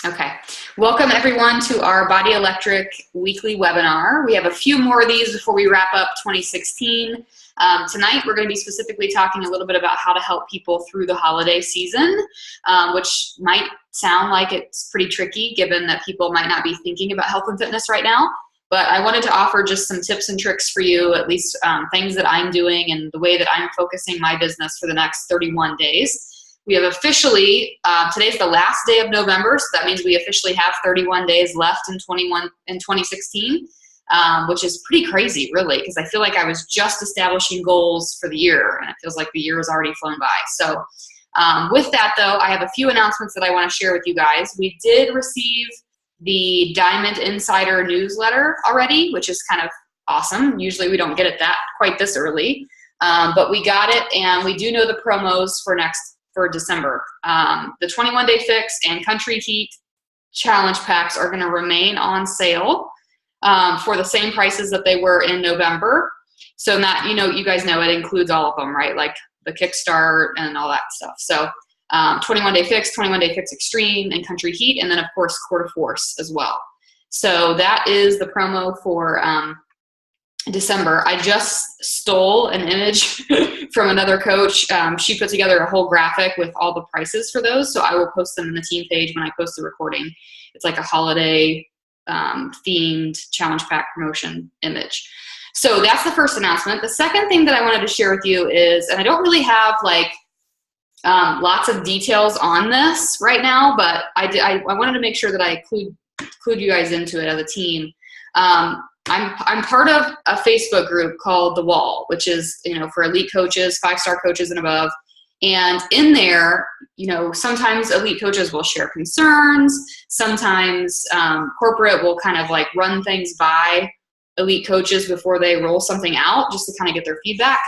Okay. Welcome everyone to our Body Electric weekly webinar. We have a few more of these before we wrap up 2016. Tonight we're going to be specifically talking a little bit about how to help people through the holiday season, which might sound like it's pretty tricky given that people might not be thinking about health and fitness right now. But I wanted to offer just some tips and tricks for you, at least things that I'm doing and the way that I'm focusing my business for the next 31 days. We have officially, today's the last day of November, so that means we officially have 31 days left in 2016, which is pretty crazy, really, because I feel like I was just establishing goals for the year, and it feels like the year has already flown by. So with that, though, I have a few announcements that I want to share with you guys. We did receive the Diamond Insider newsletter already, which is kind of awesome. Usually we don't get it quite this early, but we got it, and we do know the promos for December. The 21-day fix and Country Heat challenge packs are going to remain on sale for the same prices that they were in November. So that, you guys know it includes all of them, right? Like the Kickstart and all that stuff. So 21-day fix, 21-day fix extreme, and Country Heat, and then of course Quarter Force as well. So that is the promo for December. I just stole an image from another coach. She put together a whole graphic with all the prices for those, so I will post them in the team page when I post the recording. It's like a holiday themed challenge pack promotion image. So that's the first announcement. The second thing that I wanted to share with you is, and I don't really have like lots of details on this right now, but I wanted to make sure that I include you guys into it as a team. I'm part of a Facebook group called The Wall, which is, for elite coaches, 5-star coaches and above. And in there, sometimes elite coaches will share concerns. Sometimes corporate will kind of like run things by elite coaches before they roll something out, just to kind of get their feedback.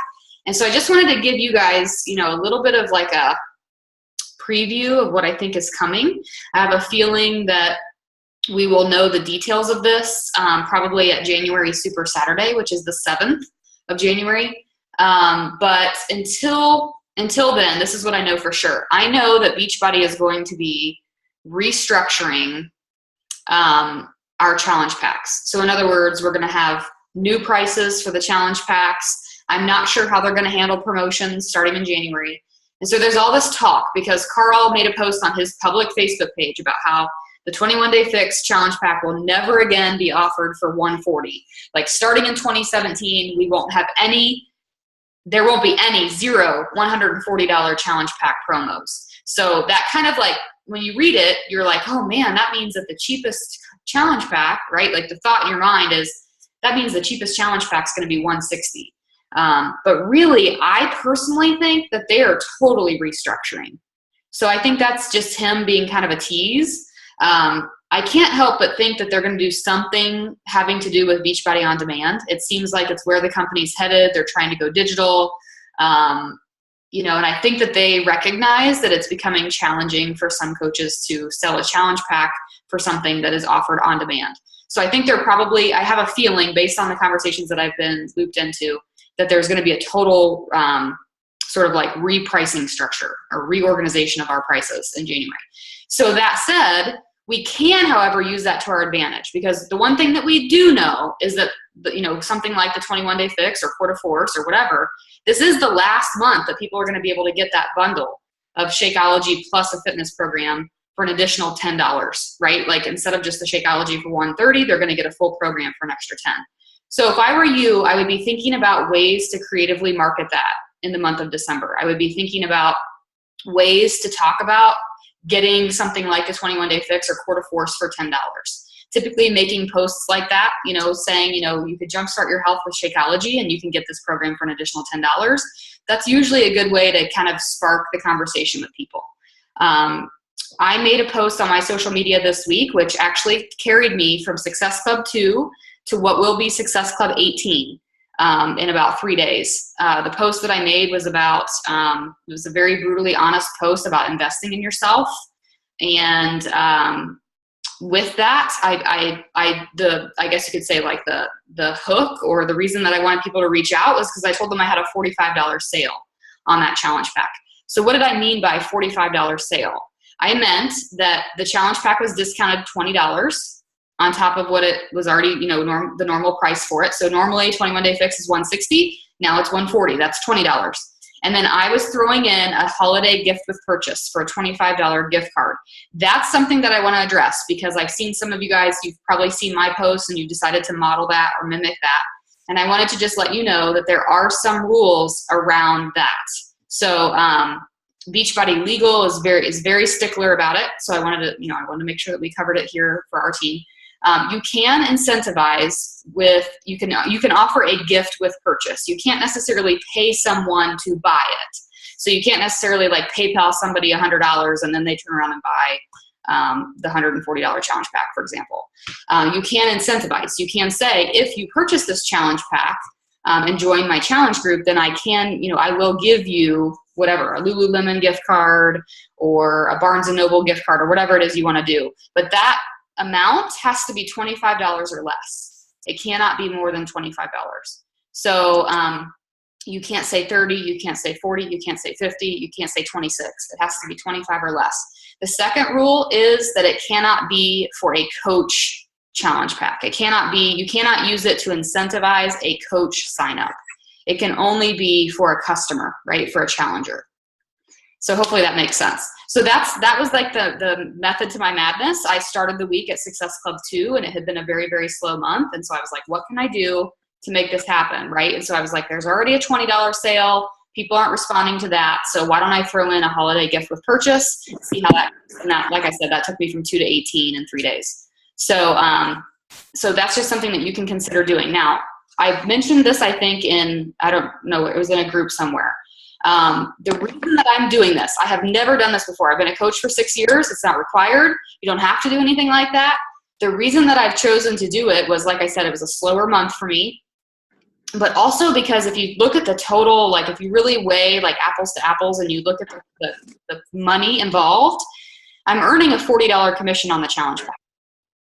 And so I just wanted to give you guys, a little bit of like a preview of what I think is coming. I have a feeling that we will know the details of this probably at January Super Saturday, which is the 7th of January. But until then, this is what I know for sure. I know that Beachbody is going to be restructuring our challenge packs. So in other words, we're going to have new prices for the challenge packs. I'm not sure how they're going to handle promotions starting in January. And so there's all this talk because Carl made a post on his public Facebook page about how the 21-day fix challenge pack will never again be offered for $140. Like starting in 2017, there won't be any $140 challenge pack promos. So that kind of like, when you read it, you're like, oh man, that means that the cheapest challenge pack, right? Like the thought in your mind is, that means the cheapest challenge pack is going to be $160. But really, I personally think that they are totally restructuring. So I think that's just him being kind of a tease. I can't help but think that they're going to do something having to do with Beachbody On Demand. It seems like it's where the company's headed. They're trying to go digital, and I think that they recognize that it's becoming challenging for some coaches to sell a challenge pack for something that is offered on demand. So I think I have a feeling based on the conversations that I've been looped into, that there's going to be a total sort of like repricing structure or reorganization of our prices in January. So that said, we can, however, use that to our advantage, because the one thing that we do know is that, something like the 21-day fix or Quarter Force or whatever, this is the last month that people are going to be able to get that bundle of Shakeology plus a fitness program for an additional $10, right? Like instead of just the Shakeology for $130, they're going to get a full program for an extra $10. So if I were you, I would be thinking about ways to creatively market that in the month of December. I would be thinking about ways to talk about getting something like a 21-day fix or Quarter Force for $10. Typically making posts like that, saying, you could jumpstart your health with Shakeology and you can get this program for an additional $10. That's usually a good way to kind of spark the conversation with people. I made a post on my social media this week, which actually carried me from Success Club 2 to what will be Success Club 18 in about 3 days. The post that I made was about, it was a very brutally honest post about investing in yourself. And with that, I guess you could say like the hook or the reason that I wanted people to reach out was because I told them I had a $45 sale on that challenge pack. So what did I mean by $45 sale? I meant that the challenge pack was discounted $20 on top of what it was already, the normal price for it. So normally 21 Day Fix is $160. Now it's $140. That's $20. And then I was throwing in a holiday gift with purchase for a $25 gift card. That's something that I want to address because I've seen some of you guys, you've probably seen my posts and you decided to model that or mimic that. And I wanted to just let you know that there are some rules around that. So Beachbody Legal is very stickler about it. So I wanted to make sure that we covered it here for our team. You can incentivize you can offer a gift with purchase. You can't necessarily pay someone to buy it. So you can't necessarily like PayPal somebody $100 and then they turn around and buy the $140 challenge pack, for example. You can incentivize. You can say, if you purchase this challenge pack and join my challenge group, then I will give you whatever, a Lululemon gift card or a Barnes & Noble gift card or whatever it is you want to do. But that amount has to be $25 or less. It cannot be more than $25. So you can't say 30, you can't say 40, you can't say 50, you can't say 26. It has to be 25 or less. The second rule is that it cannot be for a coach challenge pack. You cannot use it to incentivize a coach sign up. It can only be for a customer, right? For a challenger. So hopefully that makes sense. So that was like the method to my madness. I started the week at Success Club 2 and it had been a very, very slow month. And so I was like, what can I do to make this happen, right? And so I was like, there's already a $20 sale. People aren't responding to that. So why don't I throw in a holiday gift with purchase, see how that goes. And that, like I said, that took me from 2 to 18 in 3 days. So that's just something that you can consider doing. Now, I mentioned this, I think I don't know, it was in a group somewhere. The reason that I'm doing this, I have never done this before. I've been a coach for 6 years. It's not required. You don't have to do anything like that. The reason that I've chosen to do it was, like I said, it was a slower month for me. But also because if you look at the total, like if you really weigh like apples to apples and you look at the money involved, I'm earning a $40 commission on the challenge pack,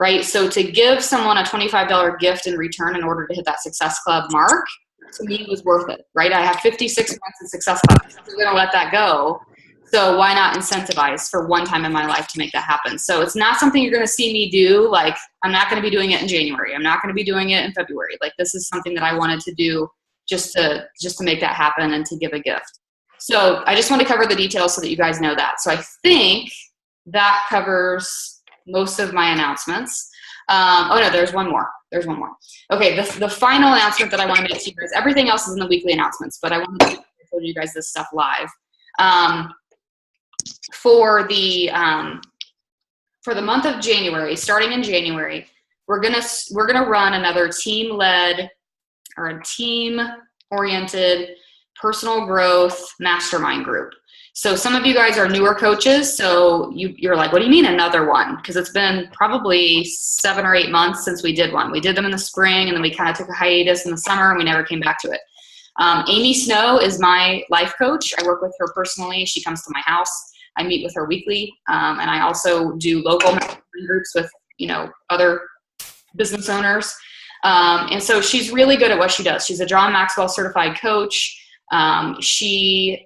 right? So to give someone a $25 gift in return in order to hit that Success Club mark, to me was worth it, right? I have 56 months in Success Club. I'm going to let that go. So why not incentivize for one time in my life to make that happen? So it's not something you're going to see me do. Like, I'm not going to be doing it in January. I'm not going to be doing it in February. Like, this is something that I wanted to do just to make that happen and to give a gift. So I just want to cover the details so that you guys know that. So I think that covers most of my announcements. Oh no, there's one more. Okay, the final announcement that I want to make to you guys, everything else is in the weekly announcements, but I wanted to show you guys this stuff live. For the month of January, starting in January, we're gonna run another team-led or a team-oriented personal growth mastermind group. So some of you guys are newer coaches, so you're like, what do you mean another one? Because it's been probably 7 or 8 months since we did one. We did them in the spring, and then we kind of took a hiatus in the summer, and we never came back to it. Amy Snow is my life coach. I work with her personally. She comes to my house. I meet with her weekly, and I also do local groups with other business owners. And so she's really good at what she does. She's a John Maxwell certified coach. She's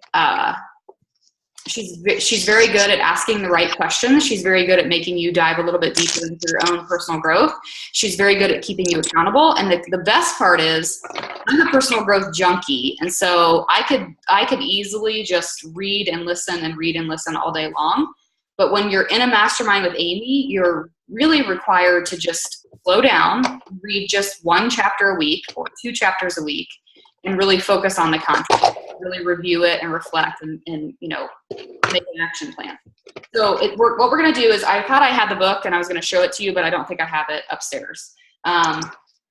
very good at asking the right questions. She's very good at making you dive a little bit deeper into your own personal growth. She's very good at keeping you accountable. And the best part is I'm a personal growth junkie. And so I could easily just read and listen all day long. But when you're in a mastermind with Amy, you're really required to just slow down, read just 1 chapter a week or 2 chapters a week, and really focus on the content, really review it and reflect and make an action plan. So what we're going to do is, I thought I had the book and I was going to show it to you, but I don't think I have it upstairs.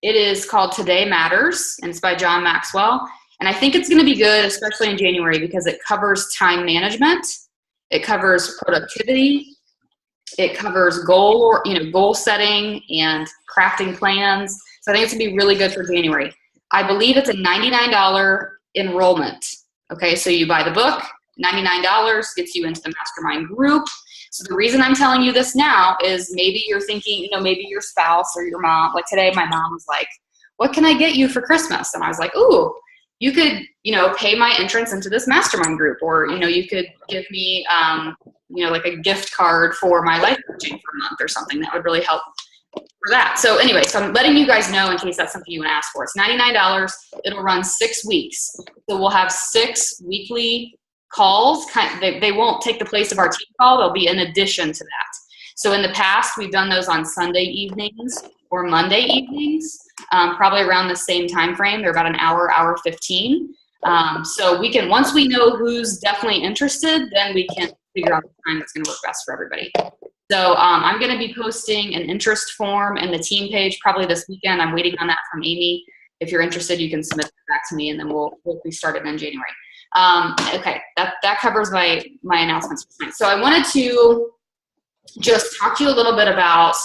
It is called Today Matters, and it's by John Maxwell. And I think it's going to be good, especially in January, because it covers time management. It covers productivity. It covers goal setting and crafting plans. So I think it's going to be really good for January. I believe it's a $99 enrollment. Okay, so you buy the book, $99 gets you into the mastermind group. So the reason I'm telling you this now is maybe you're thinking, maybe your spouse or your mom, like today my mom was like, what can I get you for Christmas? And I was like, ooh, you could, pay my entrance into this mastermind group, or, you could give me like a gift card for my life coaching for a month or something. That would really help for that. So anyway, so I'm letting you guys know in case that's something you want to ask for. It's $99. It'll run 6 weeks. So we'll have 6 weekly calls. They won't take the place of our team call. They'll be in addition to that. So in the past, we've done those on Sunday evenings or Monday evenings, probably around the same time frame. They're about an hour, hour 15. So we can, once we know who's definitely interested, then we can figure out the time that's going to work best for everybody. So I'm going to be posting an interest form in the team page probably this weekend. I'm waiting on that from Amy. If you're interested, you can submit that back to me, and then we'll be started in January. Okay, that covers my announcements for tonight. So I wanted to just talk to you a little bit about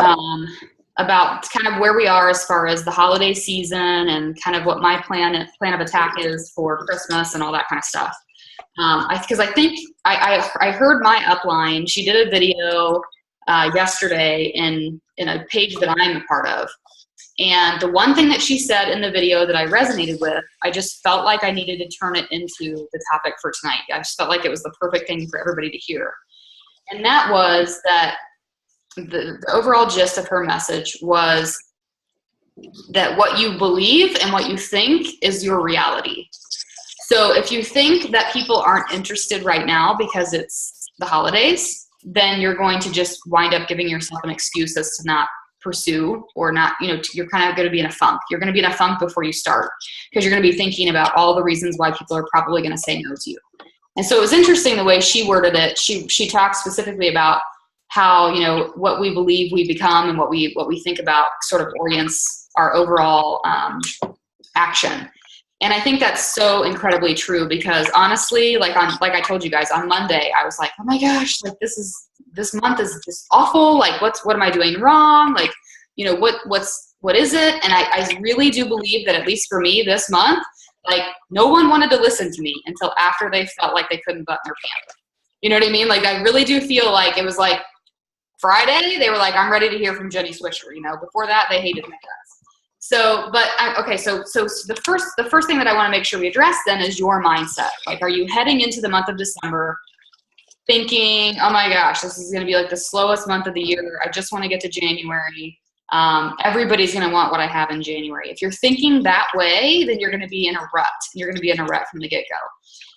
kind of where we are as far as the holiday season and kind of what my plan of attack is for Christmas and all that kind of stuff. Because I think I heard my upline. She did a video yesterday in a page that I'm a part of. And the one thing that she said in the video that I resonated with, I just felt like I needed to turn it into the topic for tonight. I just felt like it was the perfect thing for everybody to hear. And that was that the overall gist of her message was that what you believe and what you think is your reality. So if you think that people aren't interested right now because it's the holidays, then you're going to just wind up giving yourself an excuse as to not pursue or not, you're kind of going to be in a funk. You're going to be in a funk before you start because you're going to be thinking about all the reasons why people are probably going to say no to you. And so it was interesting the way she worded it. She talked specifically about how, what we believe we become and what we think about sort of orients our overall action. And I think that's so incredibly true because honestly, like I told you guys on Monday, I was like, oh my gosh, like this month is just awful. Like what am I doing wrong? Like, what is it? And I really do believe that at least for me this month, like no one wanted to listen to me until after they felt like they couldn't button their pants. You know what I mean? Like I really do feel like it was like Friday, they were like, I'm ready to hear from Jenny Swisher. Before that, they hated my guts. So, but okay, so the first thing that I want to make sure we address then is your mindset. Like, are you heading into the month of December thinking, oh my gosh, this is going to be like the slowest month of the year. I just want to get to January. Everybody's going to want what I have in January. If you're thinking that way, then you're going to be in a rut. You're going to be in a rut from the get-go.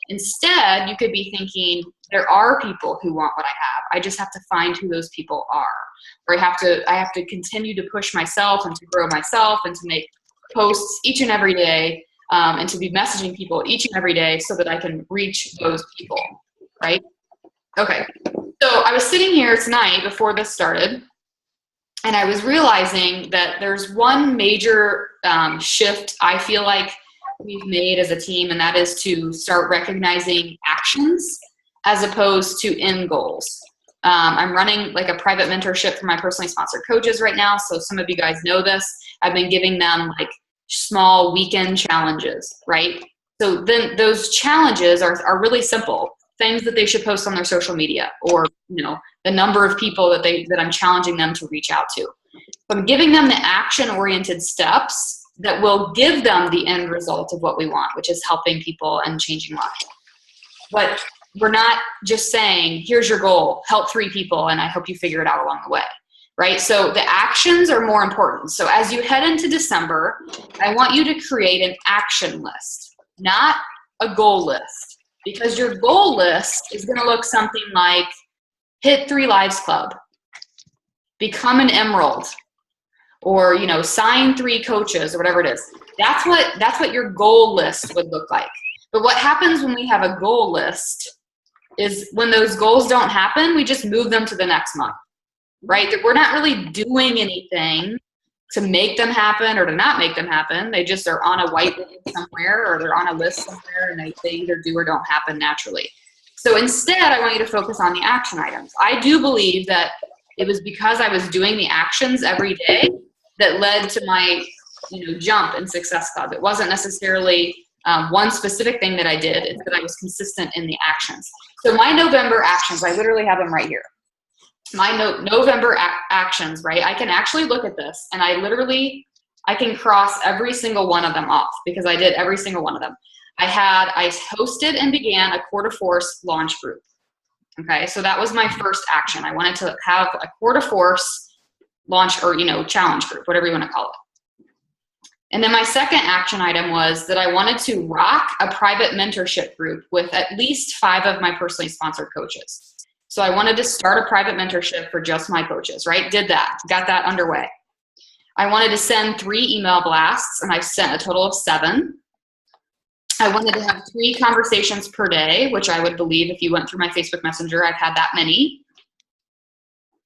Instead, you could be thinking, there are people who want what I have. I just have to find who those people are. Or I have to continue to push myself and to grow myself and to make posts each and every day and to be messaging people each and every day so that I can reach those people, right? Okay, so I was sitting here tonight before this started, and I was realizing that there's one major shift I feel like we've made as a team, and that is to start recognizing actions as opposed to end goals. I'm running like a private mentorship for my personally sponsored coaches right now, so some of you guys know this. I've been giving them like small weekend challenges, right? So then those challenges are really simple. Things that they should post on their social media, or the number of people that I'm challenging them to reach out to. So I'm giving them the action-oriented steps that will give them the end result of what we want, which is helping people and changing lives. But we're not just saying, here's your goal, help 3 people, and I hope you figure it out along the way, right? So the actions are more important. So as you head into December, I want you to create an action list, not a goal list. Because your goal list is going to look something like hit 3 Lives Club, become an Emerald, or sign 3 coaches or whatever it is. That's what your goal list would look like. But what happens when we have a goal list is when those goals don't happen, we just move them to the next month, right? We're not really doing anything to make them happen or to not make them happen. They just are on a whiteboard somewhere, or they're on a list somewhere, and they either do or don't happen naturally. So instead, I want you to focus on the action items. I do believe that it was because I was doing the actions every day that led to my jump in Success Club. It wasn't necessarily one specific thing that I did. It's that I was consistent in the actions. So my November actions, I literally have them right here. My November actions, right? I can actually look at this, and I can cross every single one of them off because I did every single one of them. I hosted and began a Core to Force launch group. Okay, so that was my first action. I wanted to have a core to force launch or, challenge group, whatever you want to call it. And then my second action item was that I wanted to rock a private mentorship group with at least 5 of my personally sponsored coaches. So I wanted to start a private mentorship for just my coaches, right? Did that, got that underway. I wanted to send 3 email blasts, and I sent a total of 7. I wanted to have 3 conversations per day, which I would believe if you went through my Facebook Messenger, I've had that many.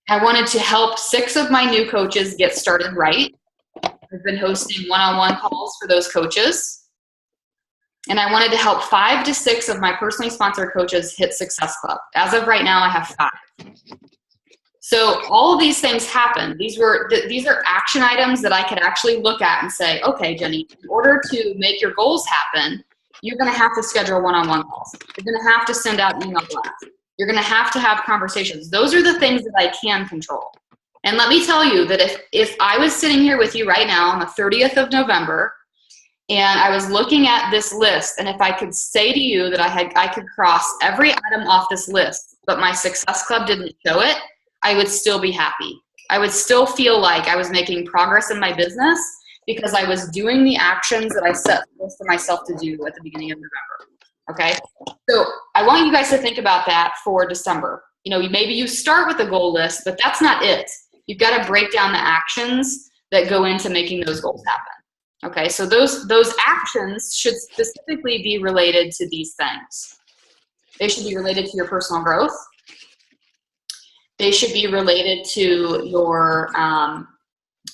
I wanted to help 6 of my new coaches get started right. I've been hosting one-on-one calls for those coaches. And I wanted to help 5 to 6 of my personally sponsored coaches hit Success Club. As of right now, I have 5. So all of these things happened. These are action items that I could actually look at and say, okay, Jenny, in order to make your goals happen, you're going to have to schedule one-on-one calls. You're going to have to send out email blasts. You're going to have conversations. Those are the things that I can control. And let me tell you that if I was sitting here with you right now on the 30th of November, and I was looking at this list, and if I could say to you that I could cross every item off this list, but my Success Club didn't show it, I would still be happy. I would still feel like I was making progress in my business because I was doing the actions that I set for myself to do at the beginning of November. Okay? So I want you guys to think about that for December. Maybe you start with a goal list, but that's not it. You've got to break down the actions that go into making those goals happen. Okay, so those actions should specifically be related to these things. They should be related to your personal growth. They should be related to your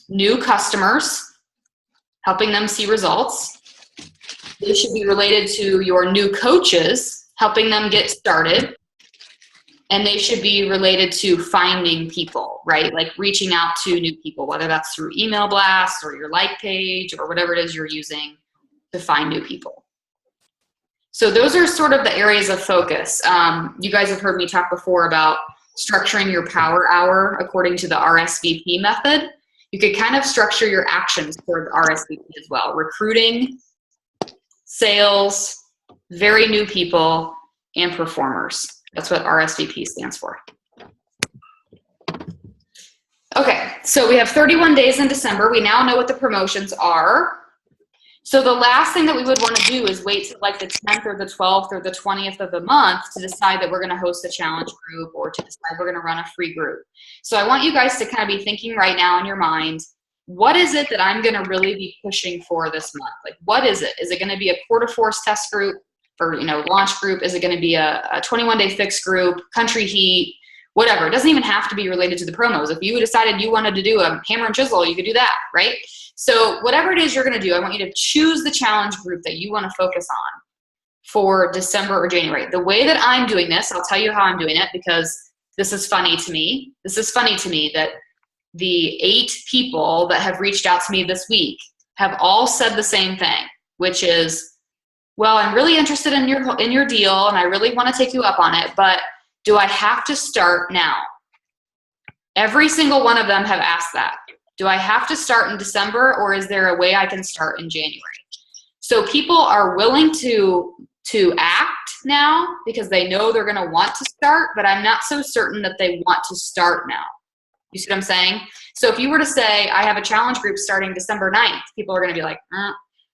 new customers, helping them see results. They should be related to your new coaches, helping them get started. And they should be related to finding people, right? Like reaching out to new people, whether that's through email blasts or your like page or whatever it is you're using to find new people. So those are sort of the areas of focus. You guys have heard me talk before about structuring your power hour according to the RSVP method. You could kind of structure your actions for the RSVP as well. Recruiting, sales, very new people, and performers. That's what RSVP stands for. Okay, so we have 31 days in December. We now know what the promotions are. So the last thing that we would want to do is wait till like the 10th or the 12th or the 20th of the month to decide that we're going to host a challenge group or to decide we're going to run a free group. So I want you guys to kind of be thinking right now in your mind, what is it that I'm going to really be pushing for this month? Like, what is it? Is it going to be a core to force test group? Or launch group? Is it going to be a 21-day fix group, country heat, whatever? It doesn't even have to be related to the promos. If you decided you wanted to do a hammer and chisel, you could do that, right? So whatever it is you're going to do, I want you to choose the challenge group that you want to focus on for December or January. The way that I'm doing this, I'll tell you how I'm doing it because this is funny to me. This is funny to me that the 8 people that have reached out to me this week have all said the same thing, which is, well, I'm really interested in your deal and I really want to take you up on it, but do I have to start now? Every single one of them have asked that. Do I have to start in December or is there a way I can start in January? So people are willing to act now because they know they're going to want to start, but I'm not so certain that they want to start now. You see what I'm saying? So if you were to say, I have a challenge group starting December 9th, people are going to be like,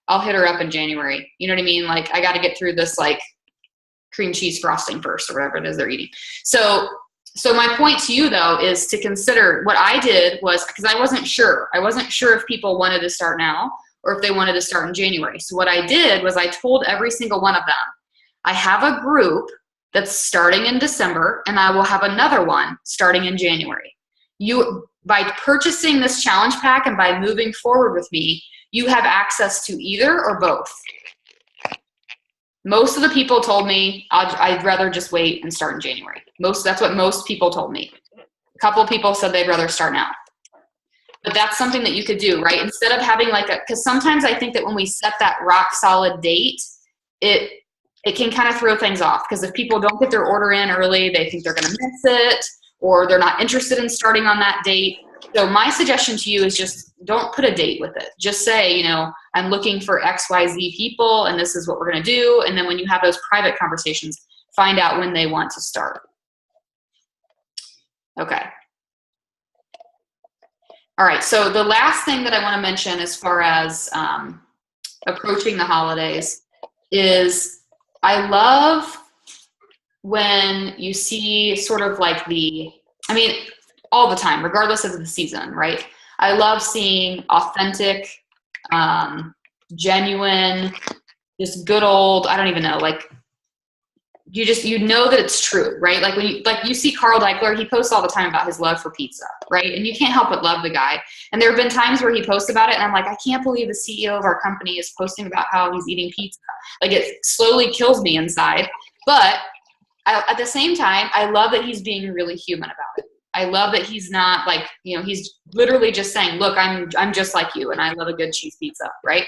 I'll hit her up in January. You know what I mean? Like, I got to get through this like cream cheese frosting first or whatever it is they're eating. So my point to you though is to consider what I did was, because I wasn't sure. I wasn't sure if people wanted to start now or if they wanted to start in January. So what I did was I told every single one of them, I have a group that's starting in December and I will have another one starting in January. By purchasing this challenge pack and by moving forward with me, you have access to either or both. Most of the people told me I'd rather just wait and start in January. That's what most people told me. A couple of people said they'd rather start now. But that's something that you could do, right? Instead of having because sometimes I think that when we set that rock solid date, it can kind of throw things off. Because if people don't get their order in early, they think they're going to miss it, or they're not interested in starting on that date. So my suggestion to you is just don't put a date with it. Just say, I'm looking for XYZ people and this is what we're going to do. And then when you have those private conversations, find out when they want to start. Okay. All right, so the last thing that I want to mention as far as approaching the holidays is I love when you see sort of like all the time, regardless of the season, right? I love seeing authentic, genuine, just good old, I don't even know, like you know that it's true, right? Like when you see Carl Deichler, he posts all the time about his love for pizza, right? And you can't help but love the guy. And there have been times where he posts about it and I'm like, I can't believe the CEO of our company is posting about how he's eating pizza. Like it slowly kills me inside. But at the same time, I love that he's being really human about it. I love that he's not like, he's literally just saying, look, I'm just like you and I love a good cheese pizza, right?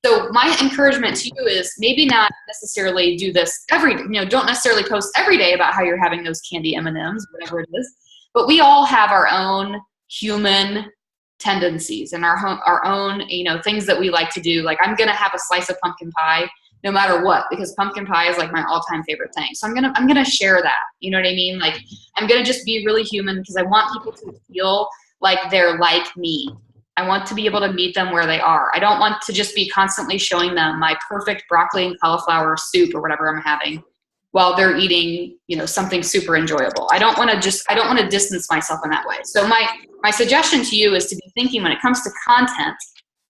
So my encouragement to you is maybe not necessarily do this don't necessarily post every day about how you're having those candy M&Ms, whatever it is, but we all have our own human tendencies and our own, things that we like to do. Like I'm going to have a slice of pumpkin pie no matter what, because pumpkin pie is like my all-time favorite thing. So I'm gonna share that. You know what I mean? Like I'm gonna just be really human because I want people to feel like they're like me. I want to be able to meet them where they are. I don't want to just be constantly showing them my perfect broccoli and cauliflower soup or whatever I'm having while they're eating, something super enjoyable. I don't want to distance myself in that way. So my suggestion to you is to be thinking when it comes to content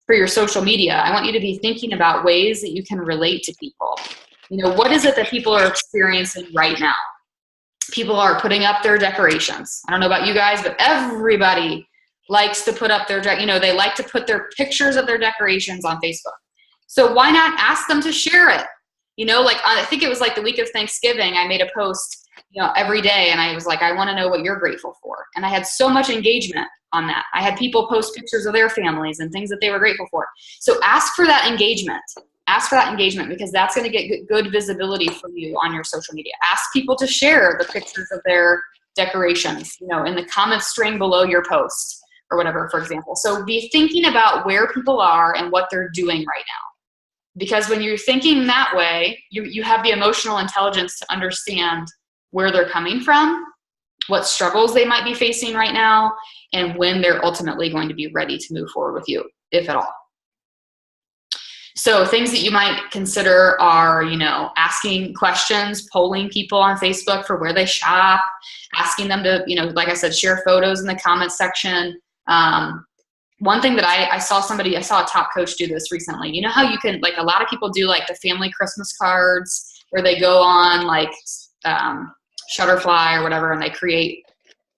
for your social media, I want you to be thinking about ways that you can relate to people. What is it that people are experiencing right now? People are putting up their decorations. I don't know about you guys, but everybody likes to put up they like to put their pictures of their decorations on Facebook. So why not ask them to share it? I think it was like the week of Thanksgiving, I made a post, every day. And I was like, I want to know what you're grateful for. And I had so much engagement on that. I had people post pictures of their families and things that they were grateful for. So ask for that engagement. Ask for that engagement because that's going to get good visibility for you on your social media. Ask people to share the pictures of their decorations, in the comment string below your post or whatever, for example. So be thinking about where people are and what they're doing right now. Because when you're thinking that way, you have the emotional intelligence to understand where they're coming from, what struggles they might be facing right now, and when they're ultimately going to be ready to move forward with you, if at all. So things that you might consider are, asking questions, polling people on Facebook for where they shop, asking them to, like I said, share photos in the comments section. One thing that I saw a top coach do this recently. You know how you can, like a lot of people do like the family Christmas cards where they go on like Shutterfly or whatever and they create,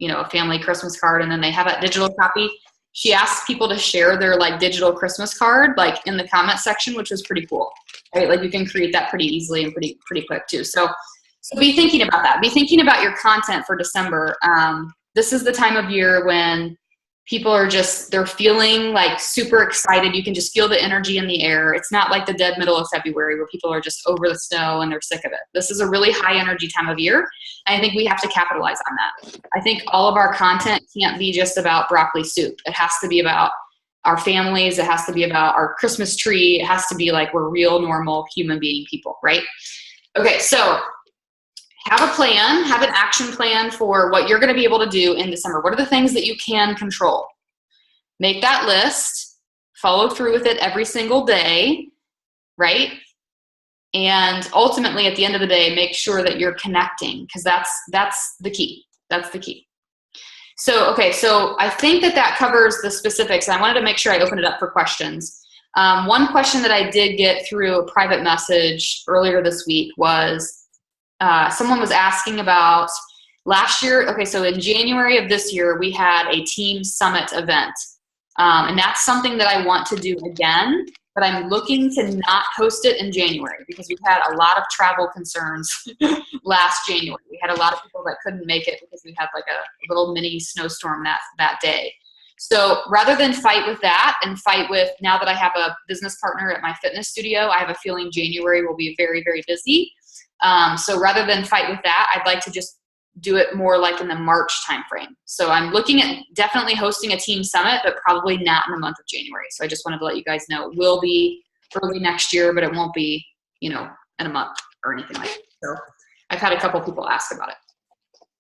a family Christmas card and then they have that digital copy. She asked people to share their like digital Christmas card like in the comment section, which was pretty cool. Right? Like you can create that pretty easily and pretty quick too. So be thinking about that. Be thinking about your content for December. This is the time of year when people are they're feeling like super excited. You can just feel the energy in the air. It's not like the dead middle of February where people are just over the snow and they're sick of it. This is a really high energy time of year. And I think we have to capitalize on that. I think all of our content can't be just about broccoli soup. It has to be about our families. It has to be about our Christmas tree. It has to be like we're real, normal human being people, right? Okay, so have a plan, have an action plan for what you're going to be able to do in December. What are the things that you can control? Make that list, follow through with it every single day, right? And ultimately, at the end of the day, make sure that you're connecting because that's the key. That's the key. So, okay, so I think that covers the specifics. I wanted to make sure I opened it up for questions. One question that I did get through a private message earlier this week was someone was asking about last year. Okay, so in January of this year, we had a team summit event. And that's something that I want to do again, but I'm looking to not host it in January because we've had a lot of travel concerns last January. We had a lot of people that couldn't make it because we had like a little mini snowstorm that day. So rather than fight with that and fight with, now that I have a business partner at my fitness studio, I have a feeling January will be very, very busy. So rather than fight with that, I'd like to just do it more like in the March timeframe. So I'm looking at definitely hosting a team summit, but probably not in the month of January. So I just wanted to let you guys know it will be early next year, but it won't be, in a month or anything like that. So I've had a couple people ask about it.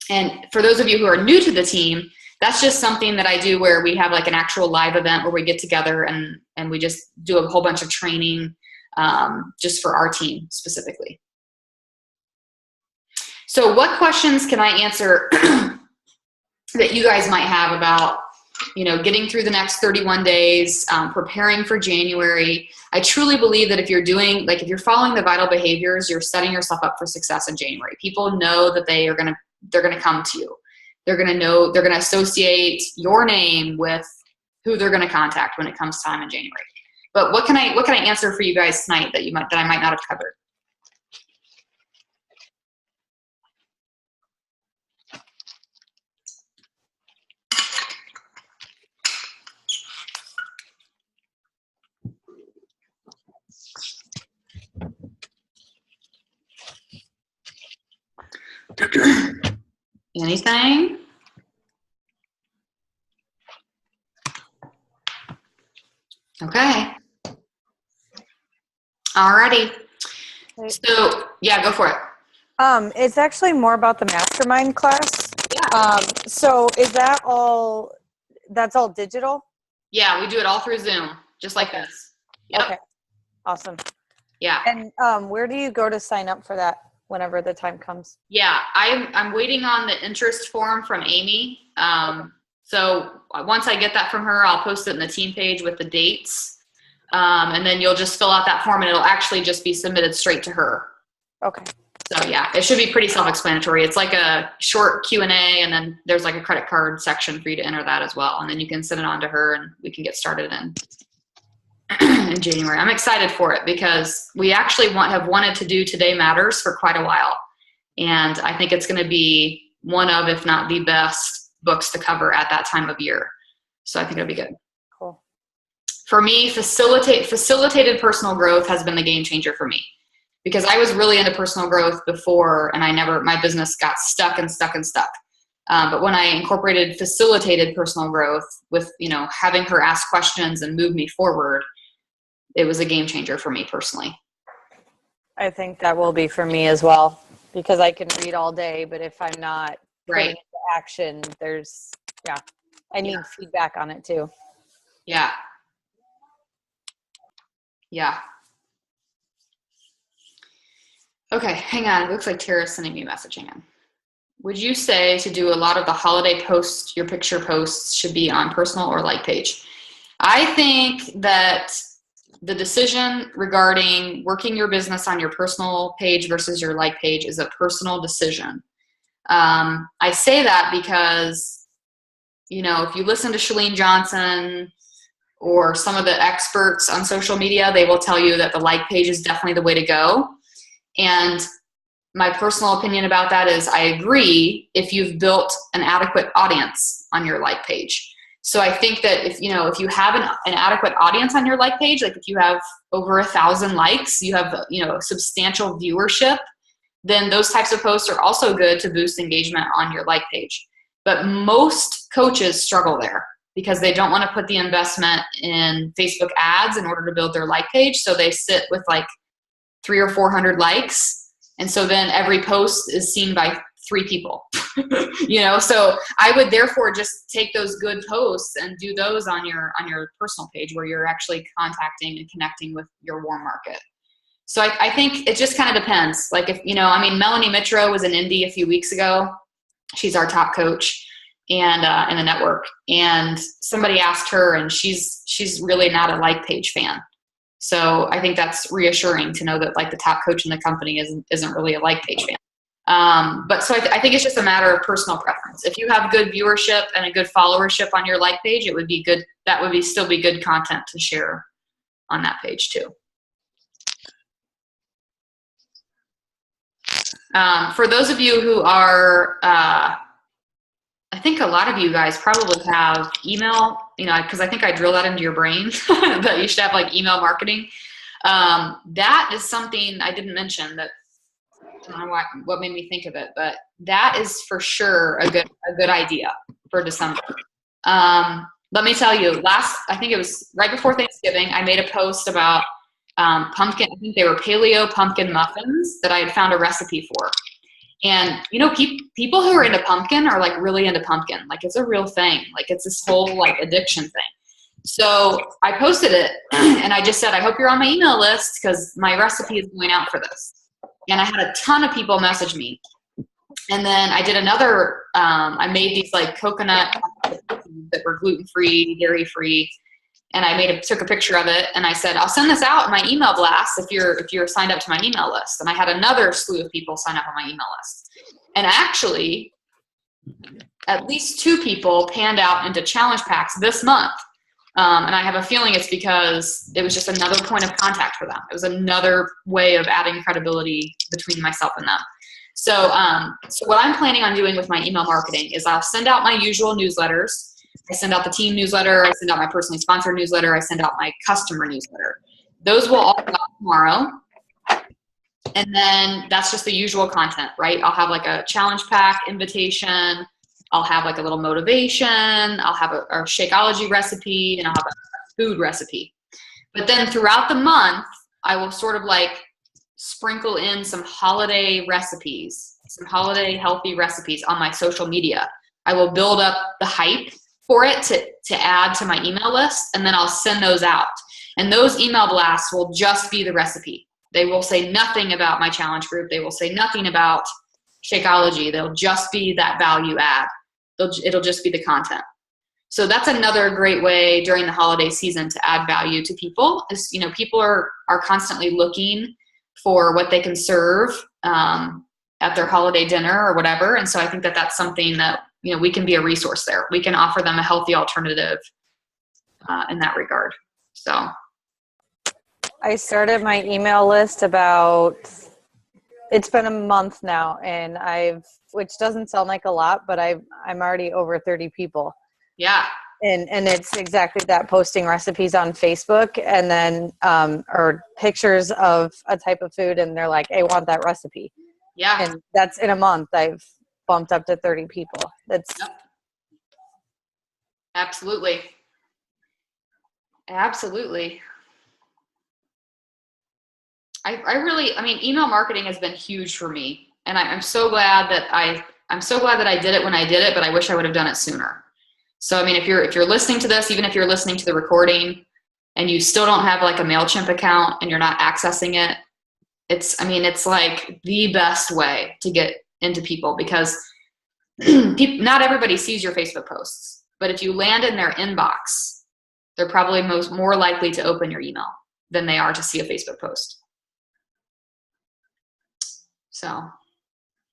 And for those of you who are new to the team, that's just something that I do where we have like an actual live event where we get together and we just do a whole bunch of training just for our team specifically. So what questions can I answer that you guys might have about, you know, getting through the next 31 days, preparing for January? I truly believe that if you're doing, like if you're following the vital behaviors, you're setting yourself up for success in January. People know that they're going to come to you. They're going to know, they're going to associate your name with who they're going to contact when it comes time in January. But what can I answer for you guys tonight that I might not have covered? Anything? Okay. Alrighty. So yeah, go for it. It's actually more about the mastermind class. Yeah. So is that all? That's all digital? Yeah, we do it all through Zoom, just like this. Yep. Okay. Awesome. Yeah. And where do you go to sign up for that whenever the time comes? Yeah, I'm waiting on the interest form from Amy. So once I get that from her, I'll post it in the team page with the dates. And then you'll just fill out that form and it'll actually just be submitted straight to her. Okay. So yeah, it should be pretty self-explanatory. It's like a short Q&A and then there's like a credit card section for you to enter that as well. And then you can send it on to her and we can get started in January. I'm excited for it because we actually have wanted to do Today Matters for quite a while. And I think it's going to be one of, if not the best books to cover at that time of year. So I think it'll be good. Cool. For me, facilitated personal growth has been the game changer for me because I was really into personal growth before and my business got stuck. But when I incorporated facilitated personal growth with, you know, having her ask questions and move me forward, it was a game changer for me personally. I think that will be for me as well because I can read all day, but if I'm not putting it into action, I need feedback on it too. Yeah. Yeah. Okay, hang on. It looks like Tara's sending me a message. Hang on. Would you say to do a lot of the holiday posts, your picture posts should be on personal or like page? I think that the decision regarding working your business on your personal page versus your like page is a personal decision. I say that because, you know, if you listen to Chalene Johnson or some of the experts on social media, they will tell you that the like page is definitely the way to go. And my personal opinion about that is I agree if you've built an adequate audience on your like page. So I think that if you have an adequate audience on your like page, like if you have over 1,000 likes, you have, you know, substantial viewership, then those types of posts are also good to boost engagement on your like page. But most coaches struggle there because they don't want to put the investment in Facebook ads in order to build their like page. So they sit with like 300 or 400 likes. And so then every post is seen by 3 people, you know? So I would therefore just take those good posts and do those on your personal page where you're actually contacting and connecting with your warm market. So I think it just kind of depends. Like if, you know, I mean, Melanie Mitro was in Indy a few weeks ago. She's our top coach and in the network. And somebody asked her and she's really not a like page fan. So I think that's reassuring to know that like the top coach in the company isn't really a like page fan. But so I think it's just a matter of personal preference. If you have good viewership and a good followership on your like page, it would be good. That would still be good content to share on that page too. For those of you who are, I think a lot of you guys probably have email, you know, because I think I drill that into your brain that you should have like email marketing. That is something I didn't mention that, I don't know what made me think of it, but that is for sure a good idea for December. Let me tell you, I think it was right before Thanksgiving, I made a post about pumpkin, I think they were paleo pumpkin muffins that I had found a recipe for. And, people who are into pumpkin are like really into pumpkin. Like it's a real thing. Like it's this whole like addiction thing. So I posted it and I just said, I hope you're on my email list because my recipe is going out for this. And I had a ton of people message me. And then I did another, I made these like coconut that were gluten-free, dairy-free. And I took a picture of it and I said, I'll send this out in my email blast if you're signed up to my email list. And I had another slew of people sign up on my email list. And actually, at least 2 people panned out into challenge packs this month. And I have a feeling it's because it was just another point of contact for them. It was another way of adding credibility between myself and them. So what I'm planning on doing with my email marketing is I'll send out my usual newsletters. I send out the team newsletter. I send out my personally sponsored newsletter. I send out my customer newsletter. Those will all go out tomorrow. And then that's just the usual content, right? I'll have like a challenge pack invitation. I'll have like a little motivation. I'll have a Shakeology recipe, and I'll have a food recipe. But then throughout the month, I will sort of like sprinkle in some holiday recipes, some holiday healthy recipes on my social media. I will build up the hype for it to add to my email list, and then I'll send those out. And those email blasts will just be the recipe. They will say nothing about my challenge group. They will say nothing about Shakeology. They'll just be that value add. It'll just be the content. So that's another great way during the holiday season to add value to people is, people are constantly looking for what they can serve at their holiday dinner or whatever. And so I think that that's something that, we can be a resource there. We can offer them a healthy alternative in that regard. So I started my email list it's been a month now, and which doesn't sound like a lot, but I'm already over 30 people. Yeah. And it's exactly that, posting recipes on Facebook and then, or pictures of a type of food, and they're like, hey, I want that recipe. Yeah. And that's in a month. I've bumped up to 30 people. Yep. Absolutely. Absolutely. Email marketing has been huge for me, and I'm so glad that I did it when I did it, but I wish I would have done it sooner. So, if you're listening to this, even if you're listening to the recording and you still don't have like a MailChimp account and you're not accessing it, it's like the best way to get into people, because not everybody sees your Facebook posts, but if you land in their inbox, they're probably more likely to open your email than they are to see a Facebook post. So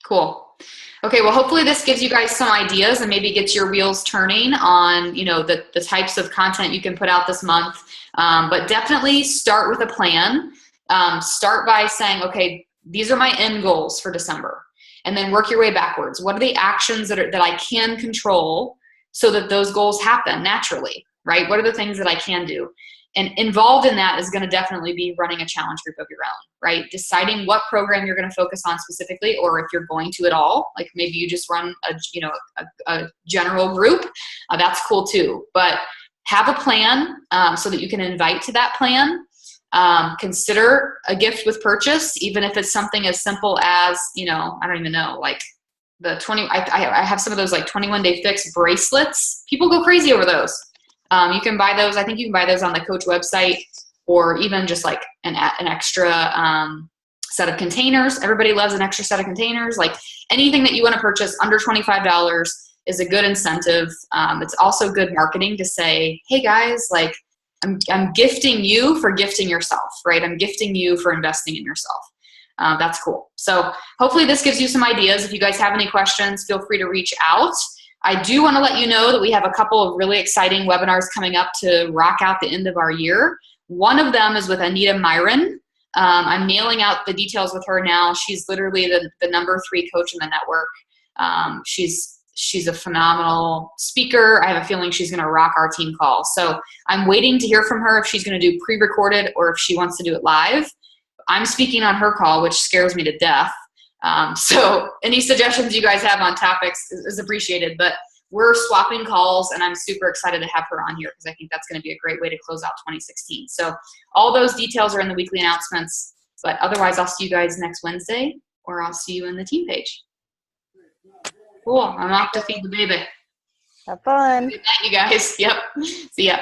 cool. Okay, well, hopefully this gives you guys some ideas and maybe gets your wheels turning on, the types of content you can put out this month. But definitely start with a plan. Start by saying, okay, these are my end goals for December, and then work your way backwards. What are the actions that I can control so that those goals happen naturally, right? What are the things that I can do? And involved in that is going to definitely be running a challenge group of your own, right? Deciding what program you're going to focus on specifically, or if you're going to at all, like maybe you just run a general group, that's cool too. But have a plan so that you can invite to that plan. Consider a gift with purchase, even if it's something as simple as, I don't even know, like I have some of those like 21-day fix bracelets. People go crazy over those. You can buy those. I think you can buy those on the Coach website, or even just like an extra set of containers. Everybody loves an extra set of containers. Like anything that you want to purchase under $25 is a good incentive. It's also good marketing to say, hey guys, like I'm gifting you for gifting yourself, right? I'm gifting you for investing in yourself. That's cool. So hopefully this gives you some ideas. If you guys have any questions, feel free to reach out. I do want to let you know that we have a couple of really exciting webinars coming up to rock out the end of our year. One of them is with Anita Myron. I'm mailing out the details with her now. She's literally the number 3 coach in the network. She's a phenomenal speaker. I have a feeling she's going to rock our team call. So I'm waiting to hear from her if she's going to do pre-recorded or if she wants to do it live. I'm speaking on her call, which scares me to death. So any suggestions you guys have on topics is appreciated, but we're swapping calls and I'm super excited to have her on here because I think that's going to be a great way to close out 2016. So all those details are in the weekly announcements, but otherwise I'll see you guys next Wednesday, or I'll see you in the team page. Cool. I'm off to feed the baby. Have fun. Good night, you guys. Yep. See ya.